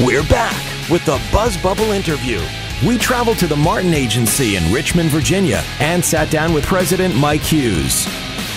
We're back with the Buzzbubble interview. We traveled to the Martin Agency in Richmond, Virginia, and sat down with President Mike Hughes.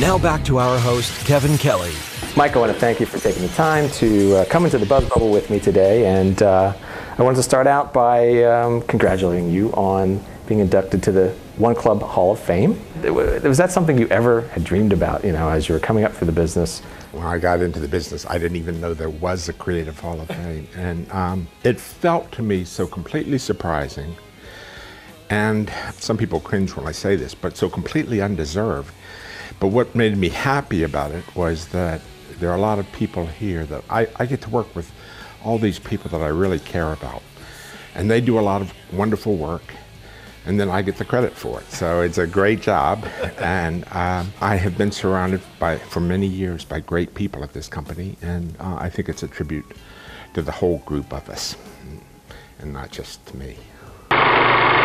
Now back to our host, Kevin Kelly. Mike, I want to thank you for taking the time to come into the Buzzbubble with me today, and I wanted to start out by congratulating you on being inducted to the One Club Hall of Fame. Was that something you ever had dreamed about, as you were coming up through the business? When I got into the business, I didn't even know there was a Creative Hall of Fame. And it felt to me so completely surprising. And some people cringe when I say this, but so completely undeserved. But what made me happy about it was that there are a lot of people here that I get to work with all these people that I really care about. And they do a lot of wonderful work. And then I get the credit for it. So it's a great job. And I have been surrounded for many years by great people at this company. And I think it's a tribute to the whole group of us, and not just to me.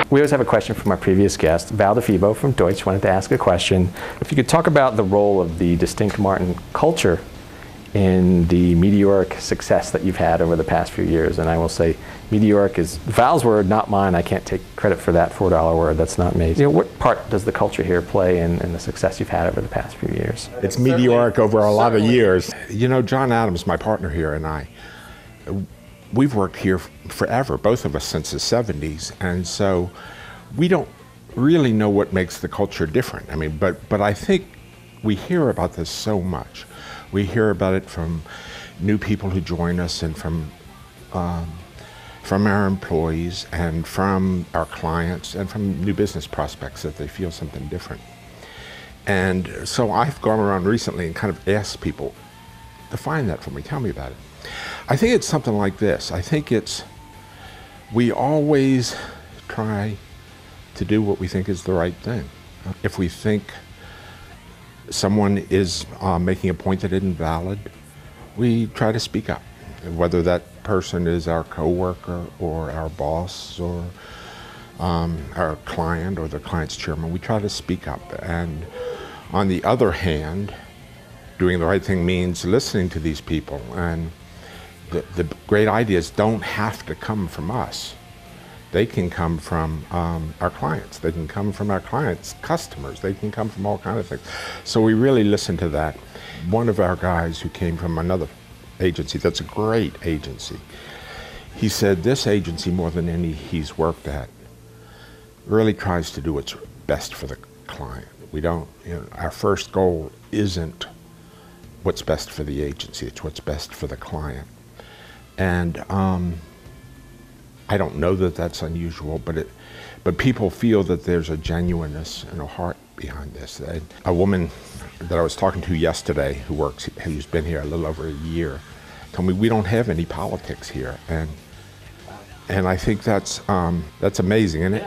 We always have a question from our previous guest. Val Difebo from Deutsch wanted to ask a question. If you could talk about the role of the distinct Martin culture in the meteoric success that you've had over the past few years. And I will say meteoric is Val's word, not mine. I can't take credit for that $4 word. That's not me. What part does the culture here play in the success you've had over the past few years? It's meteoric over a lot of years. John Adams, my partner here, and I, we've worked here forever, both of us since the 70s. And so we don't really know what makes the culture different. I mean, but I think we hear about this so much. We hear about it from new people who join us, and from our employees, and from our clients, and from new business prospects that they feel something different. And so I've gone around recently and kind of asked people, define that for me, tell me about it. I think it's something like this. I think we always try to do what we think is the right thing. If we think someone is making a point that isn't valid, we try to speak up. Whether that person is our coworker or our boss or our client or the client's chairman, we try to speak up. And on the other hand, doing the right thing means listening to these people. And the great ideas don't have to come from us. They can come from our clients. They can come from our clients' customers. They can come from all kinds of things. So we really listen to that. One of our guys who came from another agency, that's a great agency, he said this agency, more than any he's worked at, really tries to do what's best for the client. We don't, our first goal isn't what's best for the agency, it's what's best for the client. And I don't know that that's unusual, but people feel that there's a genuineness and a heart behind this. A woman that I was talking to yesterday who's been here a little over a year told me we don't have any politics here, and I think that's amazing. And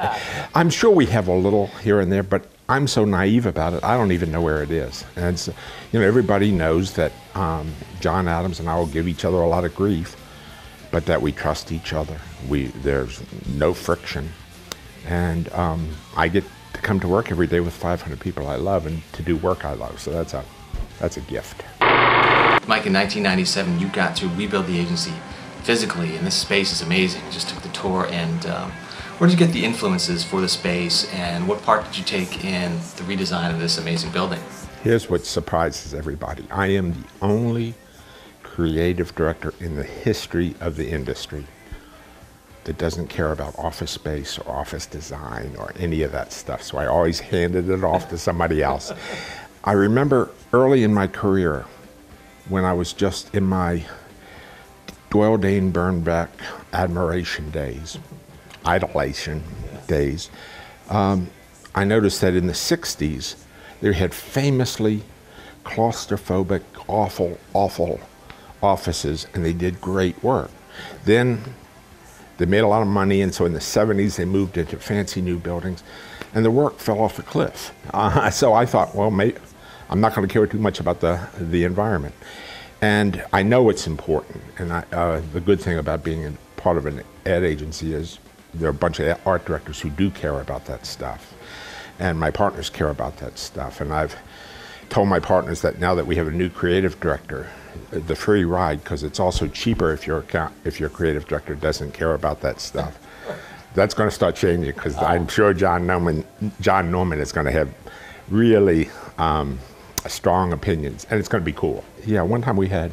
I'm sure we have a little here and there, but I'm so naive about it, I don't even know where it is. And it's, everybody knows that John Adams and I will give each other a lot of grief, but that we trust each other. There's no friction. And I get to come to work every day with 500 people I love and to do work I love. So that's a gift. Mike, in 1997, you got to rebuild the agency physically, and this space is amazing. I just took the tour, and where did you get the influences for the space, and what part did you take in the redesign of this amazing building? Here's what surprises everybody. I am the only creative director in the history of the industry that doesn't care about office space or office design or any of that stuff. So I always handed it off to somebody else. I remember early in my career, when I was just in my Doyle Dane Bernbeck admiration days, idolation days, I noticed that in the 60s, they had famously claustrophobic, awful offices, and they did great work. Then they made a lot of money, and so in the 70s they moved into fancy new buildings, and the work fell off a cliff. So I thought, well, maybe I'm not going to care too much about the environment. And I know it's important, and the good thing about being part of an ad agency is there are a bunch of art directors who do care about that stuff, and my partners care about that stuff. And I've told my partners that now that we have a new creative director, the free ride, because it's also cheaper if your creative director doesn't care about that stuff. That's going to start changing, because I'm sure John Norman is going to have really strong opinions, and it's going to be cool. Yeah, one time we had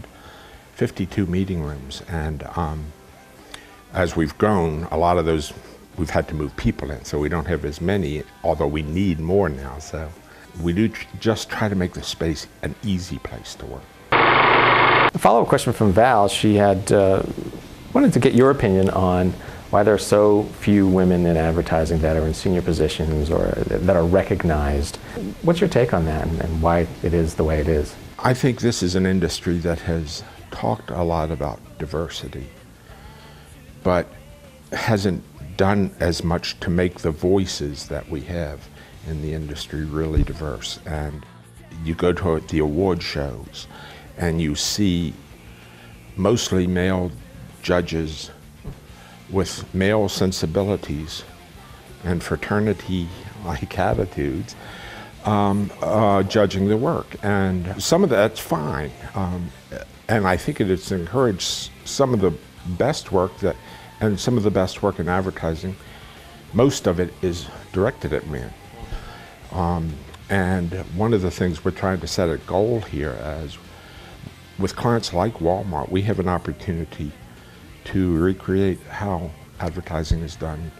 52 meeting rooms, and as we've grown, a lot of those we've had to move people in, so we don't have as many, although we need more now. So we do just try to make the space an easy place to work. A follow-up question from Val. She had wanted to get your opinion on why there are so few women in advertising that are in senior positions or that are recognized. What's your take on that, and why it is the way it is? I think this is an industry that has talked a lot about diversity, but hasn't done as much to make the voices that we have in the industry really diverse. And you go to the award shows and you see mostly male judges with male sensibilities and fraternity-like attitudes judging the work. And some of that's fine. And I think it's encouraged some of the best work and some of the best work in advertising. Most of it is directed at men. And one of the things we're trying to set a goal here as with clients like Walmart, we have an opportunity to recreate how advertising is done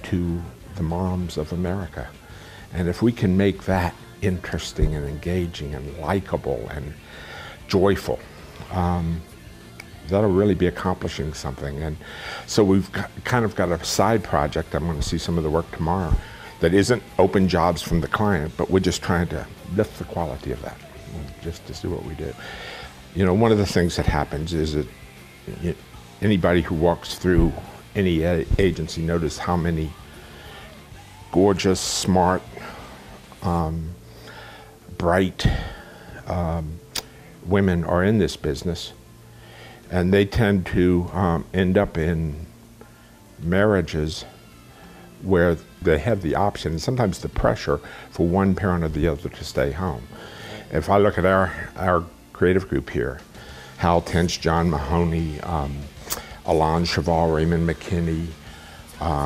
to the moms of America. And if we can make that interesting and engaging and likable and joyful, that'll really be accomplishing something. And so we've kind of got a side project. I'm going to see some of the work tomorrow that isn't open jobs from the client, but we're just trying to lift the quality of that, just to do what we do. You know, one of the things that happens is that anybody who walks through any agency notice how many gorgeous, smart, bright women are in this business. And they tend to end up in marriages where they have the option, and sometimes the pressure, for one parent or the other to stay home. If I look at our creative group here, Hal Tench, John Mahoney, Alon Cheval, Raymond McKinney,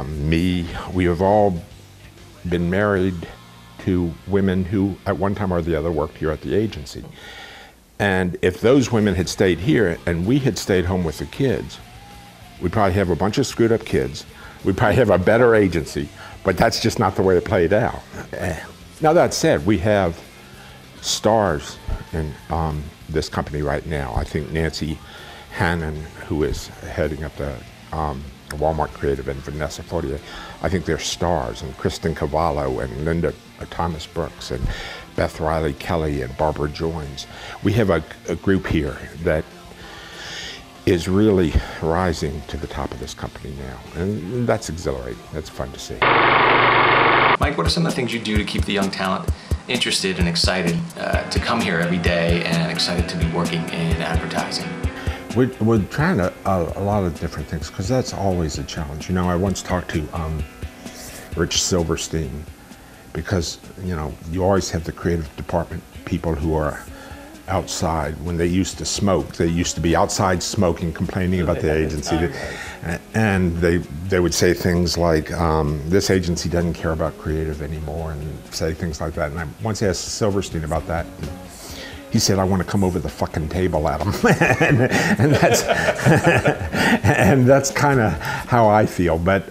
me, we have all been married to women who at one time or the other worked here at the agency. And if those women had stayed here and we had stayed home with the kids, we'd probably have a bunch of screwed up kids. We'd probably have a better agency, but that's just not the way it played out. Now that said, we have stars in this company right now. I think Nancy Hannon, who is heading up the Walmart Creative, and Vanessa Fortier, I think they're stars, and Kristen Cavallo and Linda Thomas Brooks and Beth Riley Kelly and Barbara Joines. We have a group here that is really rising to the top of this company now, and that's exhilarating. That's fun to see. Mike, what are some of the things you do to keep the young talent interested and excited to come here every day and excited to be working in advertising? We're trying a lot of different things, because that's always a challenge. You know, I once talked to Rich Silverstein, because, you know, you always have the creative department people who are outside. When they used to smoke, they used to be outside smoking, complaining about the agency. And they would say things like, this agency doesn't care about creative anymore, and say things like that. And I once asked Silverstein about that. He said, I want to come over the fucking table at him. and that's, and that's kind of how I feel. But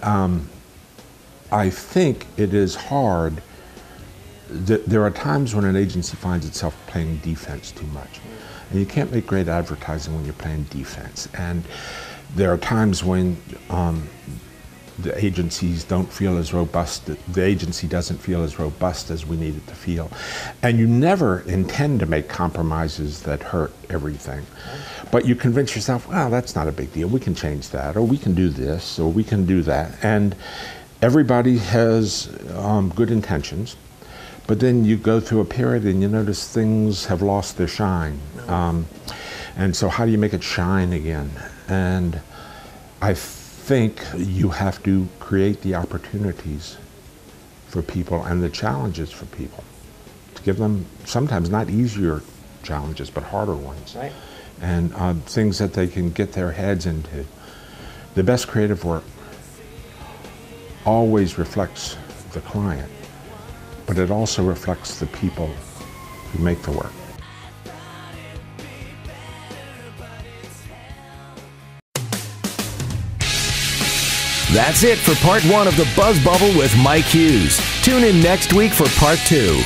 I think it is hard. There are times when an agency finds itself playing defense too much. And you can't make great advertising when you're playing defense. And there are times when the agencies don't feel as robust, the agency doesn't feel as robust as we need it to feel. And you never intend to make compromises that hurt everything. But you convince yourself, well, that's not a big deal. We can change that, or we can do this, or we can do that. And everybody has good intentions. But then you go through a period and you notice things have lost their shine. And so how do you make it shine again? And I think you have to create the opportunities for people and the challenges for people to give them sometimes not easier challenges, but harder ones. Right. And things that they can get their heads into. The best creative work always reflects the client, but it also reflects the people who make the work. That's it for part 1 of the Buzzbubble with Mike Hughes. Tune in next week for part 2.